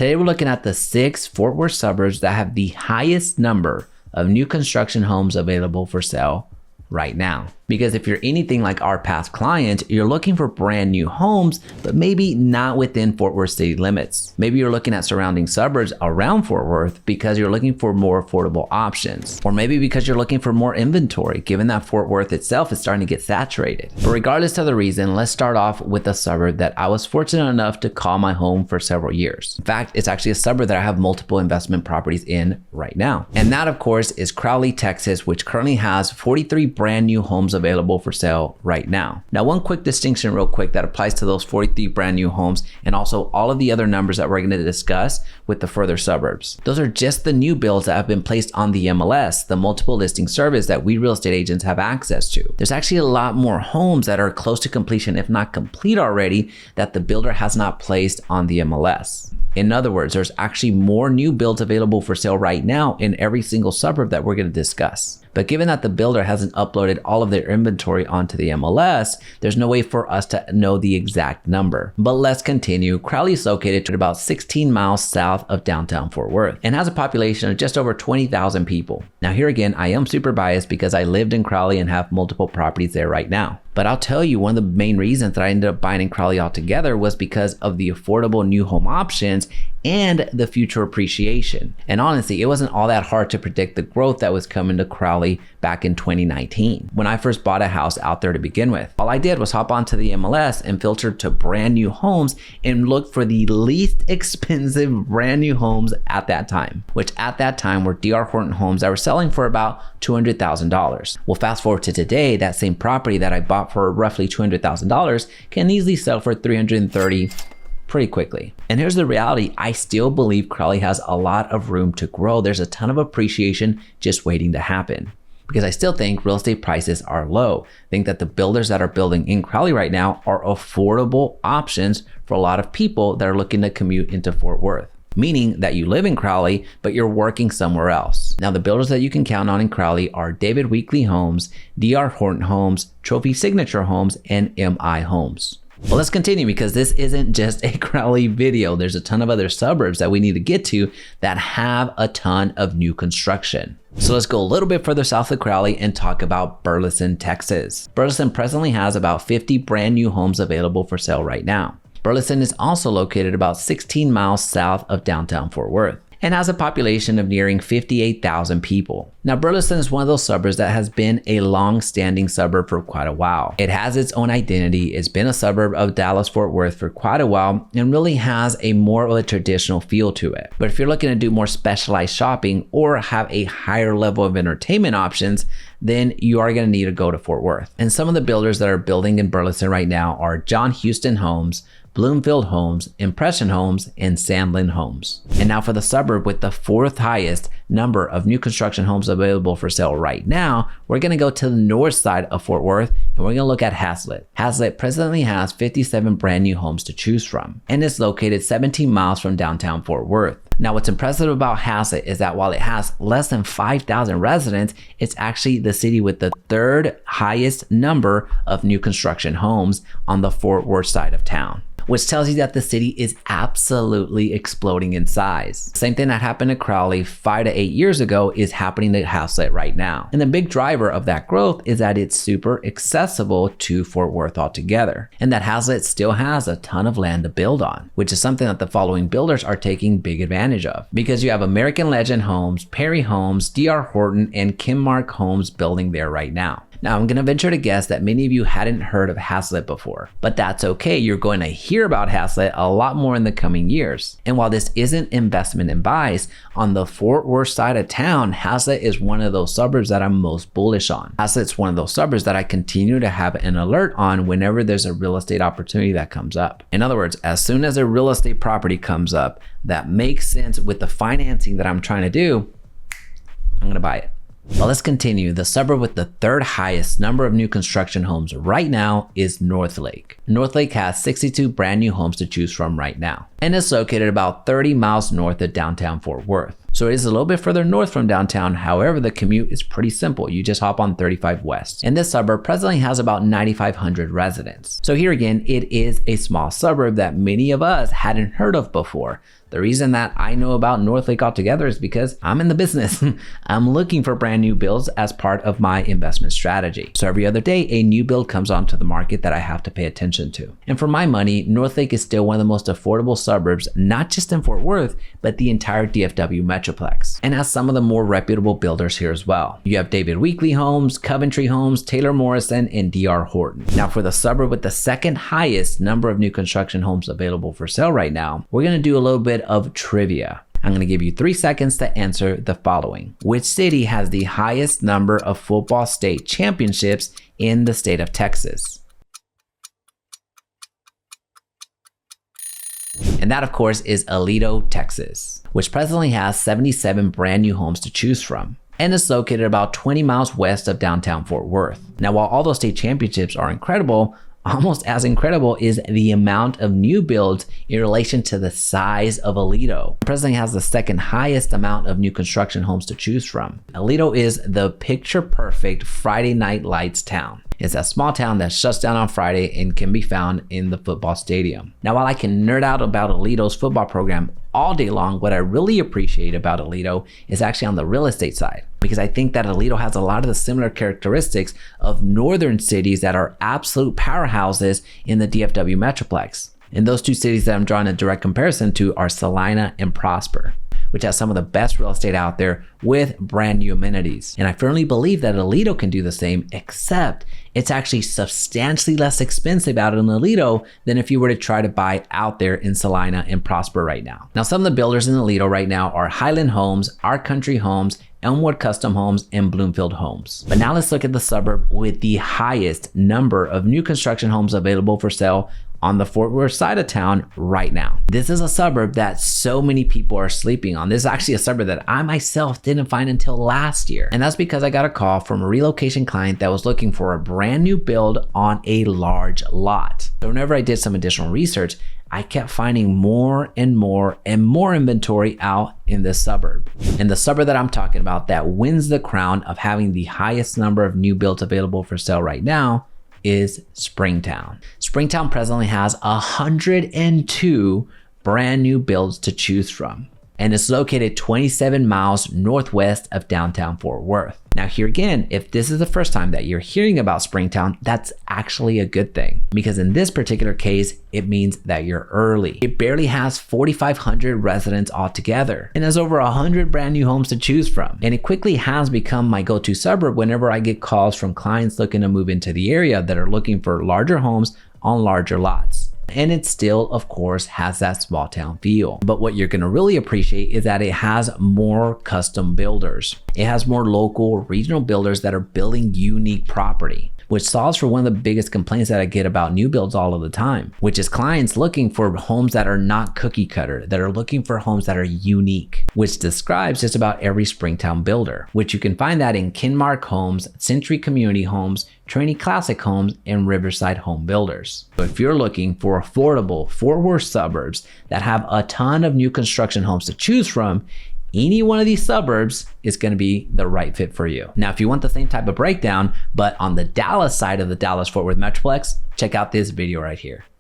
Today we're looking at the 6 Fort Worth suburbs that have the highest number of new construction homes available for sale right now. Because if you're anything like our past client, you're looking for brand new homes, but maybe not within Fort Worth city limits. Maybe you're looking at surrounding suburbs around Fort Worth because you're looking for more affordable options. Or maybe because you're looking for more inventory, given that Fort Worth itself is starting to get saturated. But regardless of the reason, let's start off with a suburb that I was fortunate enough to call my home for several years. In fact, it's actually a suburb that I have multiple investment properties in right now. And that, of course, is Crowley, Texas, which currently has 43 brand new homes available for sale right now. Now, one quick distinction real quick that applies to those 43 brand new homes and also all of the other numbers that we're going to discuss with the further suburbs. Those are just the new builds that have been placed on the MLS, the multiple listing service that we real estate agents have access to. There's actually a lot more homes that are close to completion, if not complete already, that the builder has not placed on the MLS. In other words, there's actually more new builds available for sale right now in every single suburb that we're going to discuss. But given that the builder hasn't uploaded all of their inventory onto the MLS, there's no way for us to know the exact number. But let's continue. Crowley is located at about 16 miles south of downtown Fort Worth and has a population of just over 20,000 people. Now here again, I am super biased because I lived in Crowley and have multiple properties there right now. But I'll tell you, one of the main reasons that I ended up buying in Crowley altogether was because of the affordable new home options and the future appreciation. And honestly, it wasn't all that hard to predict the growth that was coming to Crowley back in 2019 when I first bought a house out there to begin with. All I did was hop onto the MLS and filter to brand new homes and look for the least expensive brand new homes at that time, which at that time were D.R. Horton homes that were selling for about $200,000. Well, fast forward to today, that same property that I bought for roughly $200,000 can easily sell for $330,000 pretty quickly. And here's the reality. I still believe Crowley has a lot of room to grow. There's a ton of appreciation just waiting to happen. Because I still think real estate prices are low. I think that the builders that are building in Crowley right now are affordable options for a lot of people that are looking to commute into Fort Worth. Meaning that you live in Crowley, but you're working somewhere else. Now, the builders that you can count on in Crowley are David Weekley Homes, D.R. Horton Homes, Trophy Signature Homes, and M.I. Homes. Well, let's continue because this isn't just a Crowley video. There's a ton of other suburbs that we need to get to that have a ton of new construction. So let's go a little bit further south of Crowley and talk about Burleson, Texas. Burleson presently has about 50 brand new homes available for sale right now. Burleson is also located about 16 miles south of downtown Fort Worth and has a population of nearing 58,000 people. Now, Burleson is one of those suburbs that has been a long-standing suburb for quite a while. It has its own identity. It's been a suburb of Dallas-Fort Worth for quite a while and really has a more of a traditional feel to it. But if you're looking to do more specialized shopping or have a higher level of entertainment options, then you are going to need to go to Fort Worth. And some of the builders that are building in Burleson right now are John Houston Homes, Bloomfield Homes, Impression Homes, and Sandlin Homes. And now for the suburb with the 4th highest number of new construction homes available for sale right now, we're going to go to the north side of Fort Worth and we're going to look at Haslet. Haslet presently has 57 brand new homes to choose from and is located 17 miles from downtown Fort Worth. Now, what's impressive about Haslet is that while it has less than 5,000 residents, it's actually the city with the 3rd highest number of new construction homes on the Fort Worth side of town, which tells you that the city is absolutely exploding in size. Same thing that happened to Crowley 5 to 8 years ago is happening to Haslet right now. And the big driver of that growth is that it's super accessible to Fort Worth altogether, and that Haslet still has a ton of land to build on, which is something that the following builders are taking big advantage of. Because you have American Legend Homes, Perry Homes, D.R. Horton, and Kimmark Homes building there right now. Now, I'm going to venture to guess that many of you hadn't heard of Haslet before, but that's okay. You're going to hear about Haslet a lot more in the coming years. And while this isn't investment advice, on the Fort Worth side of town, Haslet is one of those suburbs that I'm most bullish on. Haslet's one of those suburbs that I continue to have an alert on whenever there's a real estate opportunity that comes up. In other words, as soon as a real estate property comes up that makes sense with the financing that I'm trying to do, I'm going to buy it. Well, let's continue. The suburb with the 3rd highest number of new construction homes right now is Northlake. Northlake has 62 brand new homes to choose from right now and is located about 30 miles north of downtown Fort Worth. So it is a little bit further north from downtown. However, the commute is pretty simple. You just hop on 35 West. And this suburb presently has about 9,500 residents. So here again, it is a small suburb that many of us hadn't heard of before. The reason that I know about Northlake altogether is because I'm in the business. I'm looking for brand new builds as part of my investment strategy. So every other day, a new build comes onto the market that I have to pay attention to. And for my money, Northlake is still one of the most affordable suburbs, not just in Fort Worth, but the entire DFW Metroplex, and has some of the more reputable builders here as well. You have David Weekley Homes, Coventry Homes, Taylor Morrison, and DR Horton. Now for the suburb with the second highest number of new construction homes available for sale right now, we're gonna do a little bit of trivia. I'm gonna give you 3 seconds to answer the following. Which city has the highest number of football state championships in the state of Texas? And that, of course, is Aledo, Texas, which presently has 77 brand new homes to choose from and is located about 20 miles west of downtown Fort Worth. Now, while all those state championships are incredible, almost as incredible is the amount of new builds in relation to the size of Aledo. It presently has the second highest amount of new construction homes to choose from. Aledo is the picture-perfect Friday night lights town. It's a small town that shuts down on Friday and can be found in the football stadium. Now, while I can nerd out about Aledo's football program all day long, what I really appreciate about Aledo is actually on the real estate side, because I think that Aledo has a lot of the similar characteristics of northern cities that are absolute powerhouses in the DFW Metroplex. And those two cities that I'm drawing a direct comparison to are Salina and Prosper, which has some of the best real estate out there with brand new amenities. And I firmly believe that Aledo can do the same, except it's actually substantially less expensive out in Aledo than if you were to try to buy out there in Salina and Prosper right now. Now, some of the builders in Aledo right now are Highland Homes, Our Country Homes, Elmwood Custom Homes, and Bloomfield Homes. But now let's look at the suburb with the highest number of new construction homes available for sale on the Fort Worth side of town right now. This is a suburb that so many people are sleeping on. This is actually a suburb that I myself didn't find until last year. And that's because I got a call from a relocation client that was looking for a brand new build on a large lot. So whenever I did some additional research, I kept finding more and more inventory out in this suburb. And the suburb that I'm talking about that wins the crown of having the highest number of new builds available for sale right now is Springtown. Springtown presently has 102 brand new builds to choose from, and it's located 27 miles northwest of downtown Fort Worth. Now here again, if this is the first time that you're hearing about Springtown, that's actually a good thing, because in this particular case, it means that you're early. It barely has 4,500 residents altogether and has over 100 brand new homes to choose from. And it quickly has become my go-to suburb whenever I get calls from clients looking to move into the area that are looking for larger homes on larger lots. And it still, of course, has that small town feel. But what you're gonna really appreciate is that it has more custom builders. It has more local, regional builders that are building unique property, which solves for one of the biggest complaints that I get about new builds all of the time, which is clients looking for homes that are not cookie cutter, that are looking for homes that are unique, which describes just about every Springtown builder, which you can find that in Kinmark Homes, Century Community Homes, Trinity Classic Homes, and Riverside Home Builders. So if you're looking for affordable Fort Worth suburbs that have a ton of new construction homes to choose from, any one of these suburbs is going to be the right fit for you. Now, if you want the same type of breakdown, but on the Dallas side of the Dallas-Fort Worth Metroplex, check out this video right here.